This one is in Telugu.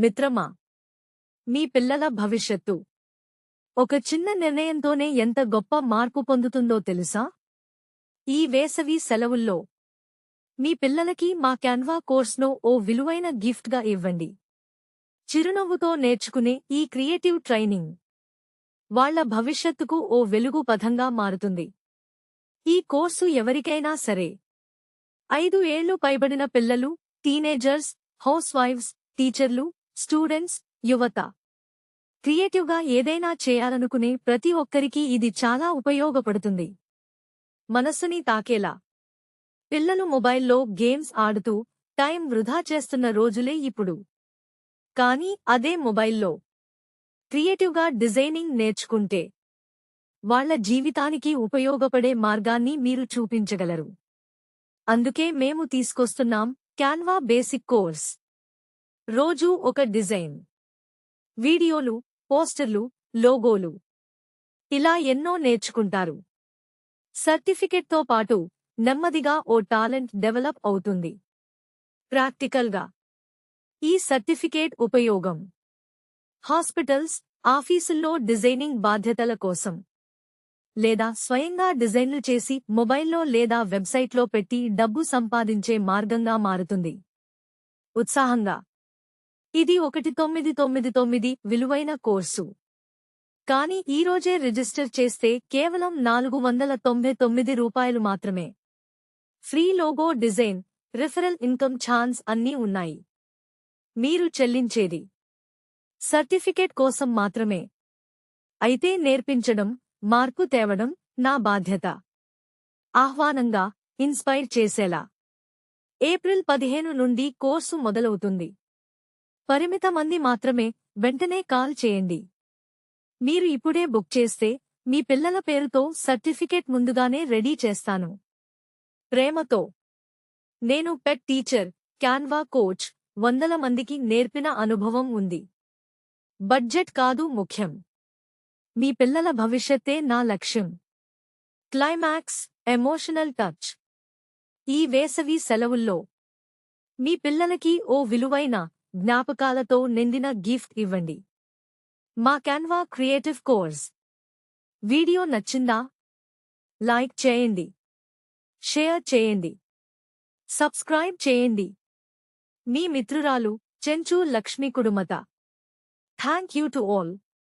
మిత్రమా, మీ పిల్లల భవిష్యత్తు ఒక చిన్న నిర్ణయంతోనే ఎంత గొప్ప మార్పు పొందుతుందో తెలుసా? ఈ వేసవి సెలవుల్లో మీ పిల్లలకి మా క్యాన్వా కోర్స్ను ఓ విలువైన గిఫ్ట్గా ఇవ్వండి. చిరునవ్వుతో నేర్చుకునే ఈ క్రియేటివ్ ట్రైనింగ్ వాళ్ల భవిష్యత్తుకు ఓ వెలుగు పథంగా మారుతుంది. ఈ కోర్సు ఎవరికైనా సరే, 5 ఏళ్లు పైబడిన పిల్లలు, టీనేజర్స్, హౌస్ వైఫ్స్, టీచర్లు, స్టూడెంట్స్, యువత, క్రియేటివ్గా ఏదైనా చేయాలనుకునే ప్రతి ఒక్కరికీ ఇది చాలా ఉపయోగపడుతుంది. మనస్సుని తాకేలా పిల్లలు మొబైల్లో గేమ్స్ ఆడుతూ టైం వృధా చేస్తున్న రోజులే ఇప్పుడు. కానీ అదే మొబైల్లో క్రియేటివ్గా డిజైనింగ్ నేర్చుకుంటే వాళ్ల జీవితానికి ఉపయోగపడే మార్గాన్ని మీరు చూపించగలరు. అందుకే మేము తీసుకొస్తున్నాం క్యాన్వా బేసిక్ కోర్స్. రోజూ ఒక డిజైన్, వీడియోలు, పోస్టర్లు, లోగోలు, ఇలా ఎన్నో నేర్చుకుంటారు. సర్టిఫికెట్తో పాటు నెమ్మదిగా ఓ టాలెంట్ డెవలప్ అవుతుంది. ప్రాక్టికల్గా ఈ సర్టిఫికేట్ ఉపయోగం హాస్పిటల్స్, ఆఫీసుల్లో డిజైనింగ్ బాధ్యతల కోసం, లేదా స్వయంగా డిజైన్లు చేసి మొబైల్లో లేదా వెబ్సైట్లో పెట్టి డబ్బు సంపాదించే మార్గంగా మారుతుంది. ఉత్సాహంగా ఇది 1999 విలువైన కోర్సు. కానీ ఈరోజే రిజిస్టర్ చేస్తే కేవలం ₹499 మాత్రమే. Free logo design, referral income chance అన్నీ ఉన్నాయి. మీరు చెల్లించేది సర్టిఫికేట్ కోసం మాత్రమే. అయితే నేర్పించడం, మార్పు తేవడం నా బాధ్యత. ఆహ్వానంగా, ఇన్స్పైర్ చేసేలా ఏప్రిల్ 15 నుండి కోర్సు మొదలవుతుంది. పరిమిత మంది మాత్రమే. వెంటనే కాల్ చేయండి. మీరు ఇప్పుడే బుక్ చేస్తే మీ పిల్లల పేరుతో సర్టిఫికేట్ ముందుగానే రెడీ చేస్తాను. ప్రేమతో, నేను పెట్ టీచర్, క్యాన్వా కోచ్. 100 మందికి నేర్పిన అనుభవం ఉంది. బడ్జెట్ కాదు ముఖ్యం. మీ పిల్లల భవిష్యత్తే నా లక్ష్యం. Climax, emotional touch. ఈ వేసవి సెలవుల్లో మీ పిల్లలకి ఓ విలువైన, జ్ఞాపకాలతో నిండిన గిఫ్ట్ ఇవ్వండి. మా క్యాన్వా క్రియేటివ్ కోర్స్. వీడియో నచ్చిందా? లైక్ చేయండి, షేర్ చేయండి, సబ్స్క్రైబ్ చేయండి. మీ మిత్రురాలు Chenchu Lakshmi Kudumatha. Thank you to all.